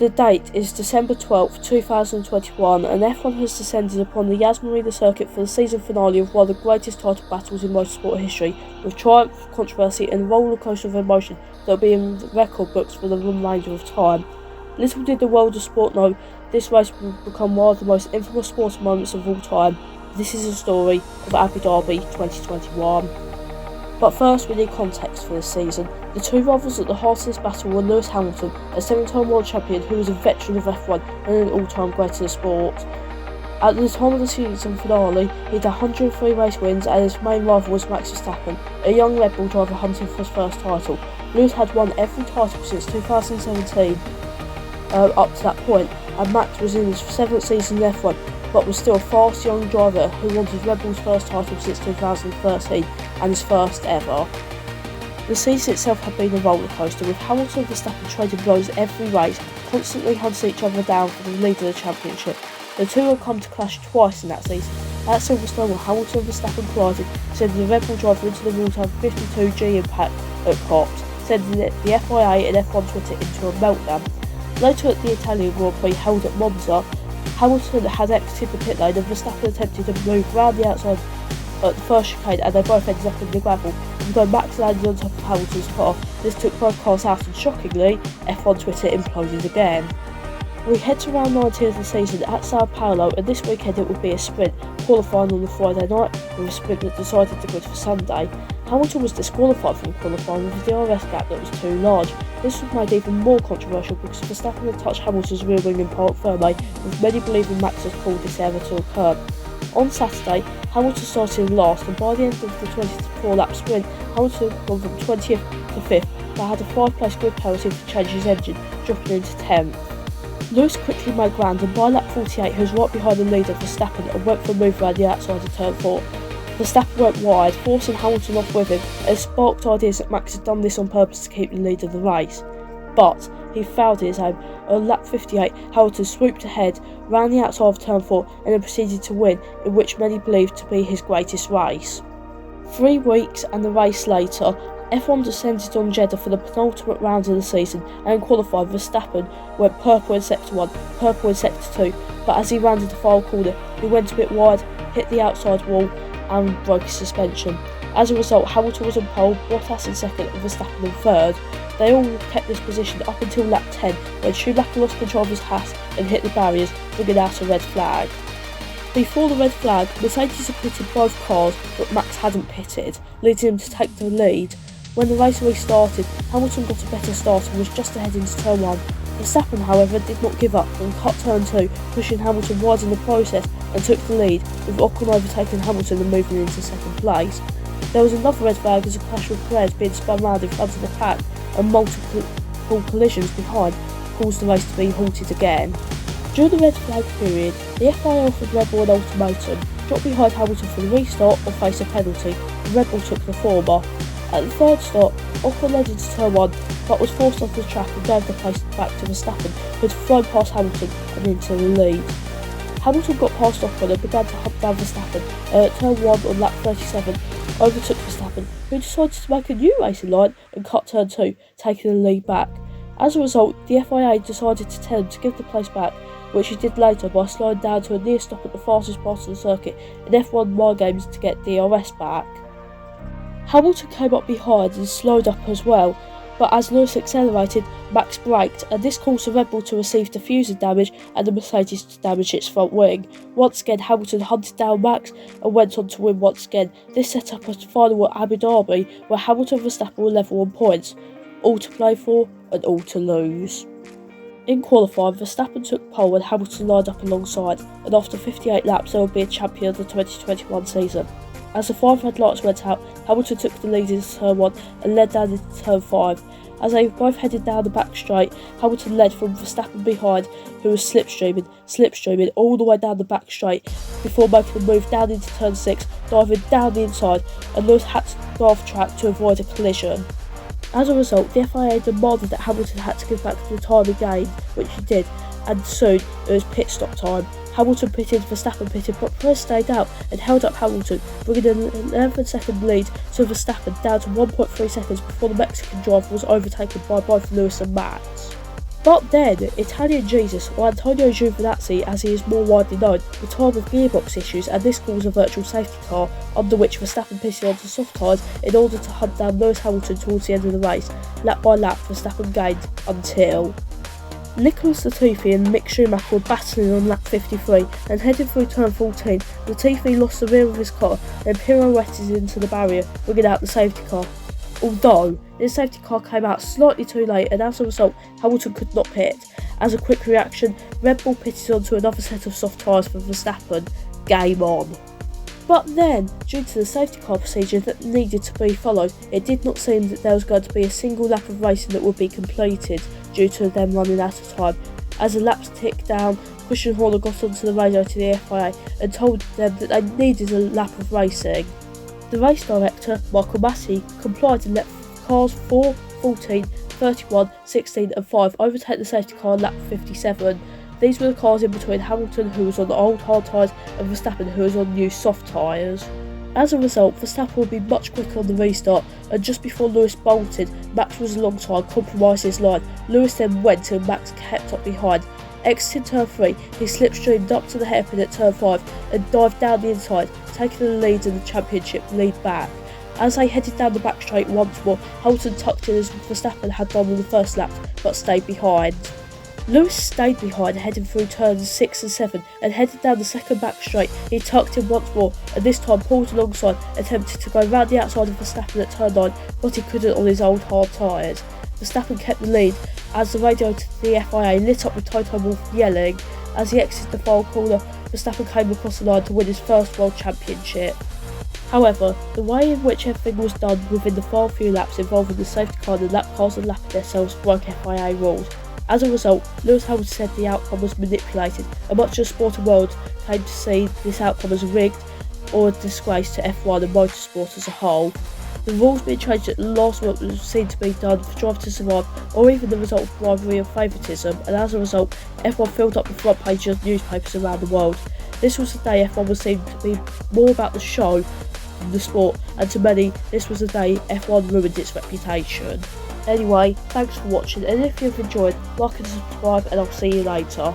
The date is December 12th, 2021, and F1 has descended upon the Yas Marina circuit for the season finale of one of the greatest title battles in motorsport history, with triumph, controversy and a roller coaster of emotion that will be in the record books for the remainder of time. Little did the world of sport know, this race would become one of the most infamous sports moments of all time. This is the story of Abu Dhabi 2021. But first we need context for this season. The two rivals at the heart of this battle were Lewis Hamilton, a 7-time world champion who was a veteran of F1 and an all-time great of the sport. At the time of the season finale, he had 103 race wins and his main rival was Max Verstappen, a young Red Bull driver hunting for his first title. Lewis had won every title since 2017 up to that point, and Max was in his 7th season in F1, but was still a fast young driver who wanted Red Bull's first title since 2013 and his first ever. The season itself had been a roller coaster, with Hamilton and Verstappen trading blows every race, constantly hunting each other down for the lead of the championship. The two had come to clash twice in that season. At Silverstone, where Hamilton and Verstappen collided, sending the Red Bull driver into the water with 52G impact at Cops, sending the FIA and F1 Twitter into a meltdown. Later at the Italian Grand Prix held at Monza, Hamilton had exited the pit lane and Verstappen attempted to move round the outside at the first chicane, and they both ended up in the gravel. Although Max landed on top of Hamilton's car, this took both cars out and shockingly, F1 Twitter imploded again. We head to round 19 of the season at Sao Paulo, and this weekend it will be a sprint, qualifying on the Friday night with a sprint that decided the grid for Sunday. Hamilton was disqualified from qualifying with a DRS gap that was too large. This was made even more controversial because Verstappen had touched Hamilton's rear wing in Parc Fermé, with many believing Max had caused this error to occur. On Saturday, Hamilton started in last, and by the end of the 24-lap sprint, Hamilton had gone from 20th to 5th, but had a 5-place grid penalty for changing his engine, dropping into 10th. Lewis quickly made ground, and by lap 48 he was right behind the leader Verstappen and went for a move around the outside of turn 4. Verstappen went wide, forcing Hamilton off with him, and it sparked ideas that Max had done this on purpose to keep the lead of the race. But he failed his aim. On lap 58, Hamilton swooped ahead, ran the outside of turn 4 and then proceeded to win, in which many believed to be his greatest race. 3 weeks and the race later, F1 descended on Jeddah for the penultimate round of the season, and in qualifying Verstappen went purple in sector 1, purple in sector 2, but as he rounded the final corner, he went a bit wide, hit the outside wall and broke his suspension. As a result, Hamilton was on pole, Bottas in second and Verstappen in third. They all kept this position up until lap 10, when Schumacher lost control of his Haas and hit the barriers, bringing out a red flag. Before the red flag, Mercedes had pitted both cars, but Max hadn't pitted, leading him to take the lead. When the race restarted, Hamilton got a better start and was just ahead into turn 1. Verstappen, however, did not give up and cut turn 2, pushing Hamilton wide in the process and took the lead, with Ocon overtaking Hamilton and moving into second place. There was another red flag as a clash with Perez being spun round in front of the pack, and multiple collisions behind caused the race to be halted again. During the red flag period, the FIA offered Red Bull an ultimatum: drop behind Hamilton for the restart or face a penalty. Red Bull took the former. At the third stop, Ocon led into turn 1, but was forced off the track and gave the place back to Verstappen, who had flown past Hamilton and into the lead. Hamilton got past Ocon and began to hunt down Verstappen, and at turn 1 on lap 37, overtook Verstappen, who decided to make a new racing line and cut turn 2, taking the lead back. As a result, the FIA decided to tell him to give the place back, which he did later by slowing down to a near stop at the fastest part of the circuit in F1 mind games to get DRS back. Hamilton came up behind and slowed up as well, but as Lewis accelerated, Max braked, and this caused the Red Bull to receive diffuser damage and the Mercedes to damage its front wing. Once again, Hamilton hunted down Max and went on to win once again. This set up a final at Abu Dhabi, where Hamilton and Verstappen were level on points, all to play for and all to lose. In qualifying, Verstappen took pole and Hamilton lined up alongside, and after 58 laps there would be a champion of the 2021 season. As the 5 red lights went out, Hamilton took the lead into turn 1 and led down into turn 5. As they both headed down the back straight, Hamilton led from Verstappen behind, who was slipstreaming all the way down the back straight before making the move down into turn 6, diving down the inside, and Lewis had to go off track to avoid a collision. As a result, the FIA demanded that Hamilton had to give back the time he gained, which he did, and soon it was pit stop time. Hamilton pitted, Verstappen pitted, but Perez stayed out and held up Hamilton, bringing an 11-second lead to Verstappen down to 1.3 seconds before the Mexican driver was overtaken by both Lewis and Max. But then, Italian Jesus, or Antonio Giovinazzi as he is more widely known, retired with gearbox issues, and this caused a virtual safety car, under which Verstappen pitted onto soft tyres in order to hunt down Lewis Hamilton towards the end of the race. Lap by lap, Verstappen gained until Nicholas Latifi and Mick Schumacher were battling on lap 53, and heading through turn 14, Latifi lost the rear of his car and pirouetted into the barrier, bringing out the safety car. Although, this safety car came out slightly too late, and as a result, Hamilton could not pit. As a quick reaction, Red Bull pitted onto another set of soft tyres for Verstappen. Game on. But then, due to the safety car procedure that needed to be followed, it did not seem that there was going to be a single lap of racing that would be completed due to them running out of time. As the laps ticked down, Christian Horner got onto the radio to the FIA and told them that they needed a lap of racing. The race director, Michael Massey, complied and let cars 4, 14, 31, 16 and 5 overtake the safety car on lap 57. These were the cars in between Hamilton, who was on the old hard tyres, and Verstappen, who was on new soft tyres. As a result, Verstappen would be much quicker on the restart, and just before Lewis bolted, Max was alongside, compromising his line. Lewis then went and Max kept up behind. Exiting turn 3, he slipstreamed up to the hairpin at turn 5 and dived down the inside, taking the lead in the championship lead back. As they headed down the back straight once more, Hamilton tucked in as Verstappen had done on the first lap, but stayed behind. Lewis stayed behind, heading through turns 6 and 7, and headed down the second back straight. He tucked in once more, and this time pulled alongside, attempted to go round the outside of Verstappen at turn 9, but he couldn't on his old hard tyres. Verstappen kept the lead as the radio to the FIA lit up with Toto Wolff yelling. As he exited the final corner, Verstappen came across the line to win his first World Championship. However, the way in which everything was done within the final few laps involving the safety car and the lap cars and lapping themselves broke FIA rules. As a result, Lewis Hamilton said the outcome was manipulated, and much of the sporting world came to see this outcome as rigged or a disgrace to F1 and motorsport as a whole. The rules being changed at the last minute was seen to be done for Drive to Survive, or even the result of bribery and favouritism, and as a result, F1 filled up the front pages of newspapers around the world. This was the day F1 was seen to be more about the show than the sport, and to many, this was the day F1 ruined its reputation. Anyway, thanks for watching, and if you've enjoyed, like and subscribe, and I'll see you later.